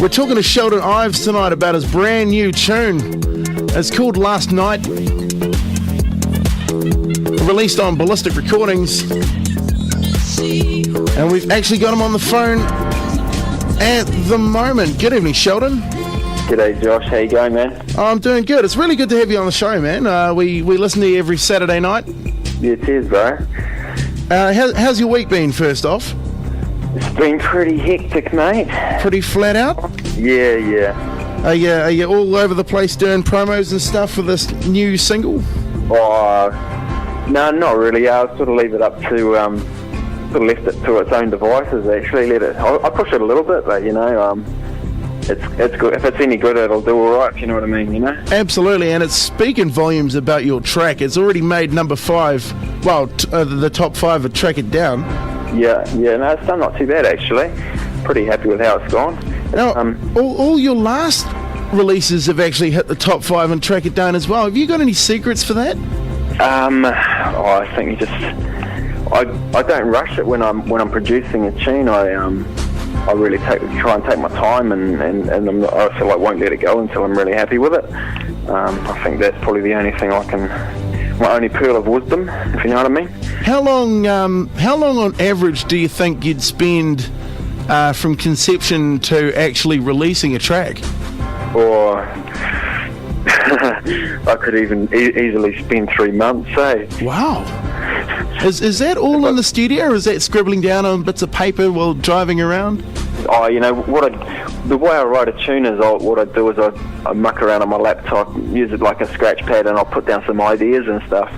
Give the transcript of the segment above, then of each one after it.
We're talking to Sheldon Ives tonight about his brand new tune. It's called Last Night. Released on Ballistik Recordings. And we've actually got him on the phone at the moment. Good evening, Sheldon. G'day, Josh. How you going, man? I'm doing good. It's really good to have you on the show, man. We listen to you every Saturday night. Yeah, cheers, bro. How's your week been, first off? It's been pretty hectic, mate. Pretty flat out? Yeah. Are you all over the place doing promos and stuff for this new single? Oh, no, not really. I'll sort of leave it up to, sort of left it to its own devices, actually. I push it a little bit, but, it's good. If it's any good, it'll do all right, if you know what I mean, you know? Absolutely, and it's speaking volumes about your track. It's already made number 5, well, the top 5 of Track It Down. Yeah, no, it's done not too bad, actually. Pretty happy with how it's gone. Now, all your last releases have actually hit the top 5 and Track It Down as well. Have you got any secrets for that? I think you just... I don't rush it when I'm producing a tune. I really try and take my time, and I feel like won't let it go until I'm really happy with it. I think that's probably the only thing my only pearl of wisdom, if you know what I mean. How long on average do you think you'd spend from conception to actually releasing a track? Or I could even easily spend 3 months, say. Wow. Is that all in the studio, or is that scribbling down on bits of paper while driving around? Oh, the way I write a tune is what I do is I muck around on my laptop, use it like a scratch pad, and I'll put down some ideas and stuff.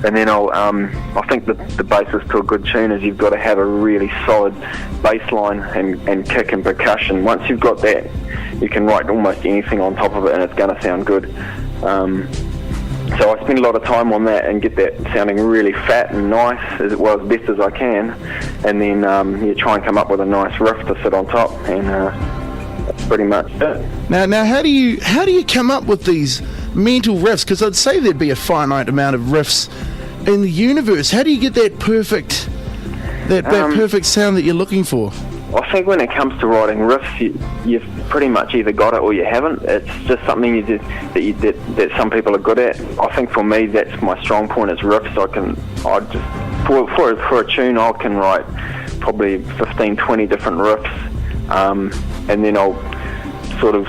And then I think the basis to a good tune is you've got to have a really solid bass line and kick and percussion. Once you've got that, you can write almost anything on top of it, and it's going to sound good. So I spend a lot of time on that and get that sounding really fat and nice as best as I can, and then you try and come up with a nice riff to sit on top, and that's pretty much it. Now, how do you come up with these mental riffs? Because I'd say there'd be a finite amount of riffs in the universe. How do you get that perfect sound that you're looking for? I think when it comes to writing riffs, you've pretty much either got it or you haven't. It's just something that some people are good at. I think for me, that's my strong point is riffs. For a tune, I can write probably 15, 20 different riffs, and then I'll sort of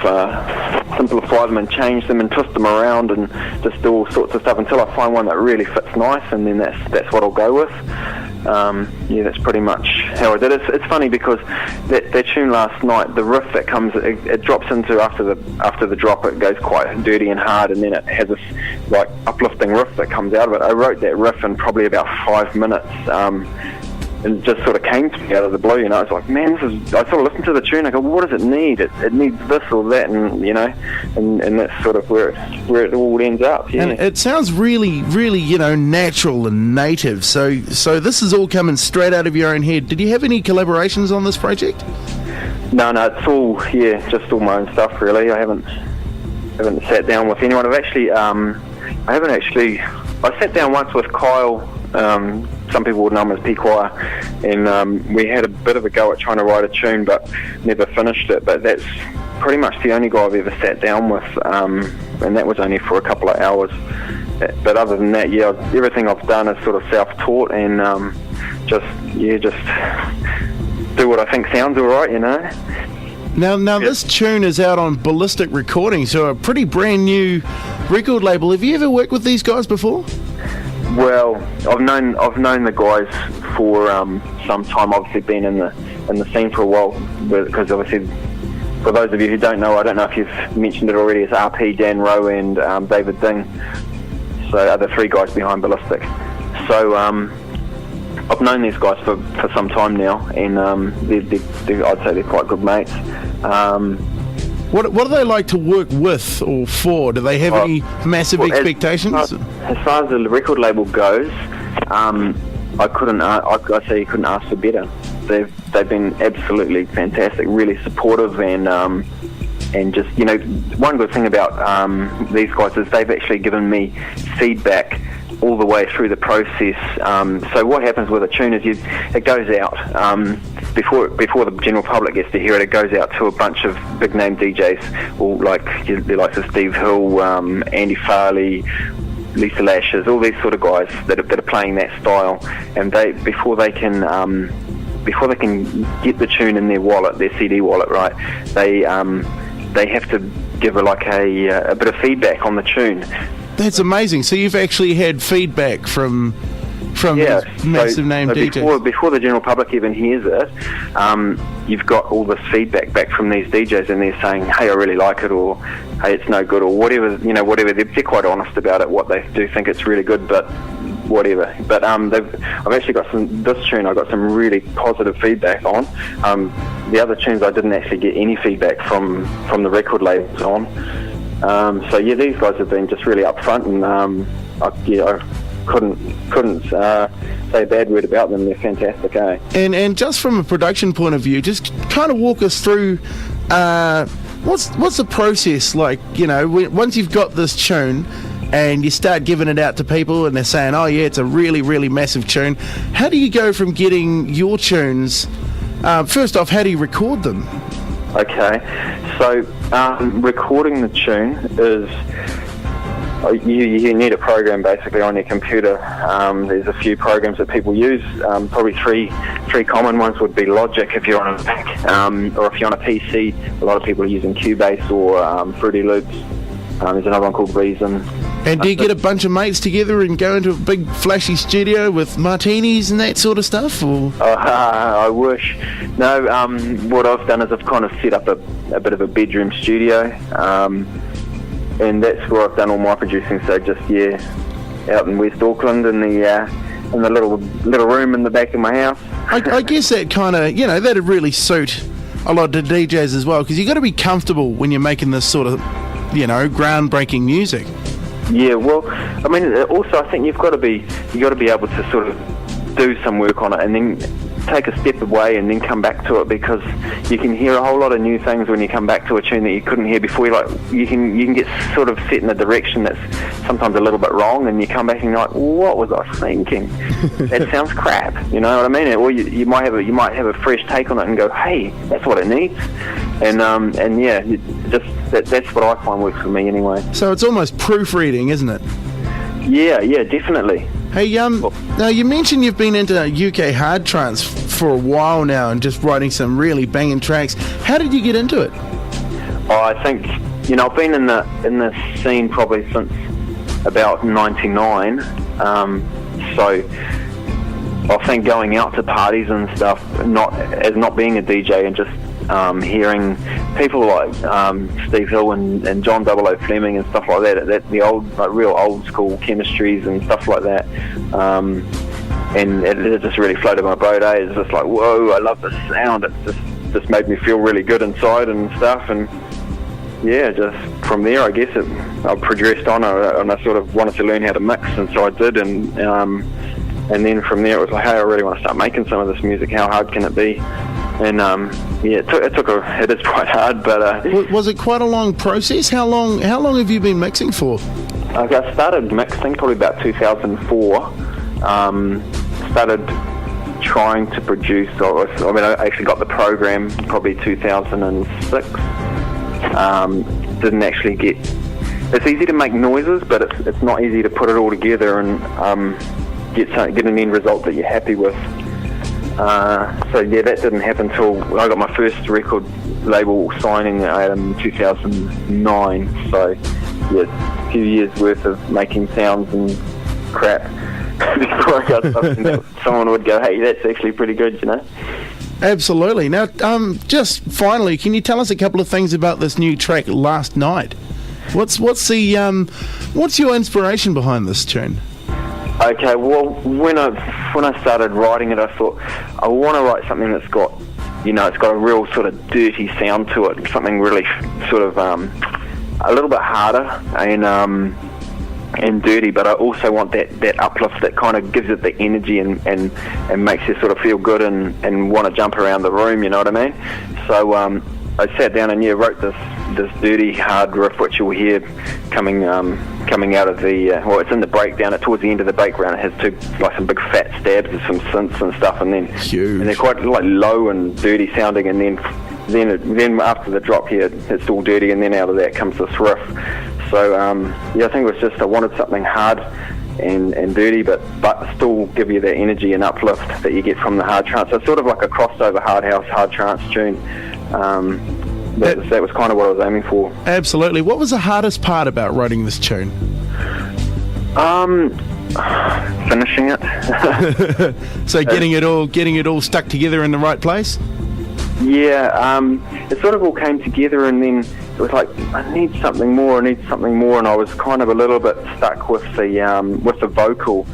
simplify them and change them and twist them around and just do all sorts of stuff until I find one that really fits nice, and then that's what I'll go with. That's pretty much how I did it. It's funny because that tune Last Night, the riff that comes, it drops into after the drop, it goes quite dirty and hard, and then it has this like uplifting riff that comes out of it. I wrote that riff in probably about 5 minutes, and it just sort of came to me out of the blue. I was like, man, I sort of listened to the tune. I go, what does it need? It needs this or that, and and that's sort of where it all ends up. Yeah. And it sounds really, really, natural and native. So this is all coming straight out of your own head. Did you have any collaborations on this project? No, it's all just all my own stuff really. I haven't sat down with anyone. I sat down once with Kyle. Some people would know him as P-Choir, and we had a bit of a go at trying to write a tune but never finished it. But that's pretty much the only guy I've ever sat down with, and that was only for a couple of hours. But other than that, everything I've done is sort of self-taught, and just do what I think sounds alright, Now this tune is out on Ballistik Recordings, so a pretty brand new record label. Have you ever worked with these guys before? Well, I've known the guys for some time. Obviously, been in the scene for a while, because obviously, for those of you who don't know, I don't know if you've mentioned it already. It's RP, Dan Rowe, and David Ding. So, are the 3 guys behind Ballistik. So, I've known these guys for some time now, and I'd say they're quite good mates. What do they like to work with or for? Do they have any massive expectations? As far as the record label goes, I'd say you couldn't ask for better. They've been absolutely fantastic, really supportive, and just one good thing about these guys is they've actually given me feedback all the way through the process. So what happens with a tune is it goes out. before the general public gets to hear it, it goes out to a bunch of big name DJs, all like the likes of Steve Hill, Andy Farley, Lisa Lashes, all these sort of guys that are playing that style, and before they can get the tune in their wallet, their CD wallet, right? They have to give a bit of feedback on the tune. That's amazing. So you've actually had feedback from these massive name DJs. Before the general public even hears it, you've got all this feedback back from these DJs, and they're saying, "Hey, I really like it," or "Hey, it's no good," or whatever. Whatever. They're quite honest about it. What they do think it's really good, but whatever. But I've actually got this tune. I got some really positive feedback on. The other tunes I didn't actually get any feedback from the record labels on. So yeah, these guys have been just really upfront, and I couldn't say a bad word about them. They're fantastic, eh? And just from a production point of view, just kind of walk us through what's the process like? Once you've got this tune and you start giving it out to people, and they're saying, "Oh yeah, it's a really, really massive tune." How do you go from getting your tunes? First off, how do you record them? Okay, so recording the tune is you need a program basically on your computer. There's a few programs that people use. Probably three common ones would be Logic if you're on a Mac, or if you're on a PC. A lot of people are using Cubase or Fruity Loops. There's another one called Reason. And do you get a bunch of mates together and go into a big flashy studio with martinis and that sort of stuff? Or? I wish. No, what I've done is I've kind of set up a bit of a bedroom studio, and that's where I've done all my producing. So just out in West Auckland in the little room in the back of my house. I guess that kind of that'd really suit a lot of DJs as well, because you got to be comfortable when you're making this sort of groundbreaking music. Yeah, well, I mean, also I think you've got to be able to sort of do some work on it, and then take a step away and then come back to it, because you can hear a whole lot of new things when you come back to a tune that you couldn't hear before. You can get sort of set in a direction that's sometimes a little bit wrong, and you come back and you're like, what was I thinking? That sounds crap. You know what I mean? Or you might have a fresh take on it and go, hey, that's what it needs. And yeah, that's what I find works for me anyway. So it's almost proofreading, isn't it? Yeah, definitely. Hey, now you mentioned you've been into UK hard trance for a while now and just writing some really banging tracks. How did you get into it? I think, I've been in the scene probably since about 99. So I think going out to parties and stuff, not being a DJ, and just hearing people like Steve Hill and John 00 Fleming and stuff like that the old, real old school chemistries and stuff like that, and it just really floated my boat. It's just like, whoa, I love this sound. It just made me feel really good inside and stuff, and yeah, just from there I guess I progressed on, and I sort of wanted to learn how to mix, and so I did, and then from there it was like, hey, I really want to start making some of this music. How hard can it be? And it is quite hard, but was it quite a long process? How long have you been mixing for? I started mixing probably about 2004. Started trying to produce. I actually got the program probably 2006. Didn't actually get. It's easy to make noises, but it's not easy to put it all together and get an end result that you're happy with. So yeah, that didn't happen till I got my first record label signing in 2009. So yeah, a few years worth of making sounds and crap before I got something that someone would go, hey, that's actually pretty good, Absolutely. Now, just finally, can you tell us a couple of things about this new track, Last Night? What's your inspiration behind this tune? Okay, well, when I started writing it, I thought I want to write something that's got, it's got a real sort of dirty sound to it, something really sort of a little bit harder and dirty, but I also want that uplift that kind of gives it the energy and makes you sort of feel good and want to jump around the room, you know what I mean? So I sat down and wrote this dirty hard riff, which you'll hear coming out of the it's in the breakdown. Towards the end of the background, it has some big fat stabs of some synths and stuff, and then Huge. and they're quite like low and dirty sounding, and then after the drop here, it's all dirty, and then out of that comes this riff. So I think it was just I wanted something hard and dirty, but still give you that energy and uplift that you get from the hard trance. So it's sort of like a crossover hard house, hard trance tune. That was kind of what I was aiming for. Absolutely. What was the hardest part about writing this tune? Finishing it. So getting it all stuck together in the right place? Yeah, it sort of all came together, and then it was like, I need something more, and I was kind of a little bit stuck with the vocal,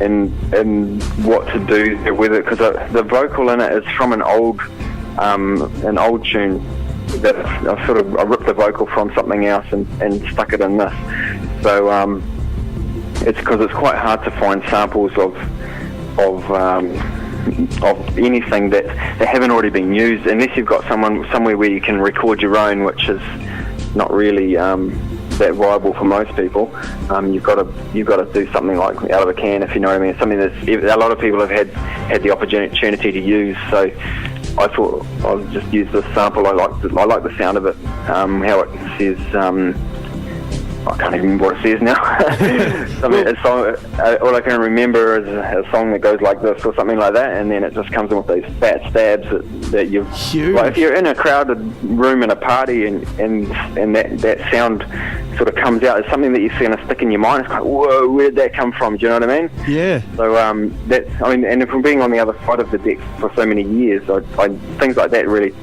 and what to do with it, because the vocal in it is from an old tune that I ripped the vocal from something else and stuck it in this. So it's because it's quite hard to find samples of anything that haven't already been used, unless you've got somewhere where you can record your own, which is not really that viable for most people. You've got to do something like out of a can, if you know what I mean. Something that a lot of people have had the opportunity to use. So I thought I'll just use this sample. I like the sound of it. How it says. I can't even remember what it says now. All I can remember is a song that goes like this or something like that, and then it just comes in with these fat stabs that you've... Huge. Like if you're in a crowded room in a party and that sound sort of comes out, it's something that you're going to stick in your mind. It's like, whoa, where did that come from? Do you know what I mean? Yeah. So and from being on the other side of the deck for so many years, I things like that really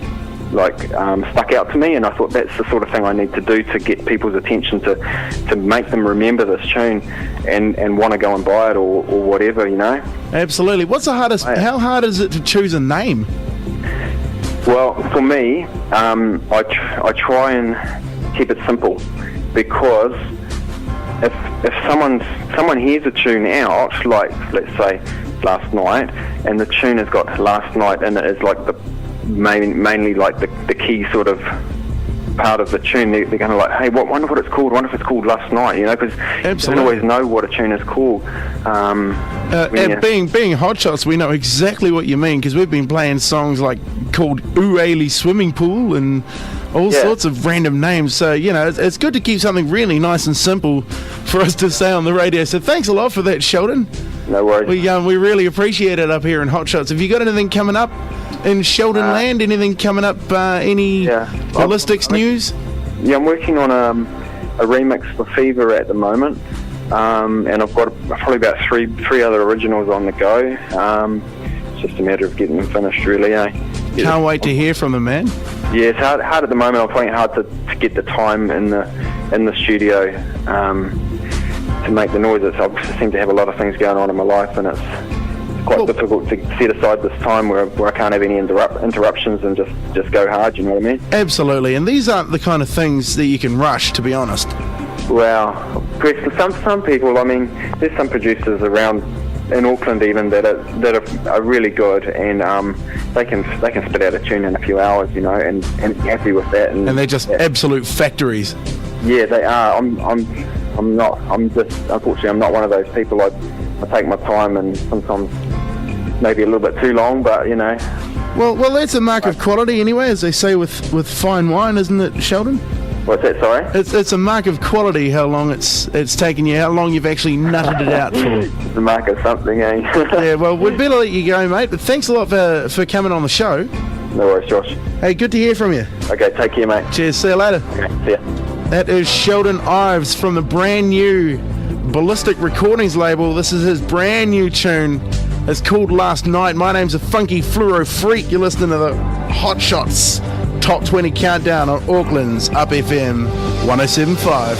stuck out to me, and I thought that's the sort of thing I need to do to get people's attention, to make them remember this tune and want to go and buy it or whatever, you know. Absolutely. What's the hardest? How hard is it to choose a name? Well, for me, I try and keep it simple, because if someone hears a tune out, like let's say Last Night, and the tune has got Last Night in it as like the mainly like the key sort of part of the tune, they're going to like, hey, wonder what it's called. Wonder if it's called Last Night, you know, because you don't always know what a tune is called. Being Hot Shots, we know exactly what you mean, because we've been playing songs like called Ooh Ailey Swimming Pool and all sorts of random names. So, you know, it's good to keep something really nice and simple for us to say on the radio. So thanks a lot for that, Sheldon. No worries. We really appreciate it up here in Hot Shots. Have you got anything coming up in Sheldon land? Anything coming up? Any Ballistics news? Yeah, I'm working on a remix for Fever at the moment, and I've got probably about three other originals on the go. It's just a matter of getting them finished, really. Can't wait to hear from them, man. Yeah, it's hard at the moment. I'm finding it hard to get the time in the studio to make the noises. I seem to have a lot of things going on in my life, and it's quite difficult to set aside this time where I can't have any interruptions and just go hard, you know what I mean? Absolutely, and these aren't the kind of things that you can rush, to be honest. Well, some people, I mean, there's some producers around in Auckland even that are really good, and they can spit out a tune in a few hours, you know, and happy with that. And they're just absolute factories. Yeah, they are. Unfortunately, I'm not one of those people. I take my time, and sometimes maybe a little bit too long, but you know. Well, that's a mark of quality anyway, as they say with fine wine, isn't it, Sheldon? What's that, sorry? It's a mark of quality how long it's taken you, how long you've actually nutted it out for. It's a mark of something, eh? Yeah, well, we'd better let you go, mate, but thanks a lot for coming on the show. No worries, Josh. Hey, good to hear from you. Okay, take care, mate. Cheers, see you later. Okay, see ya. That is Sheldon Ives from the brand new Ballistik Recordings label. This is his brand new tune. It's called Last Night. My name's a Funky Fluoro Freak. You're listening to the Hot Shots Top 20 Countdown on Auckland's Up FM 107.5.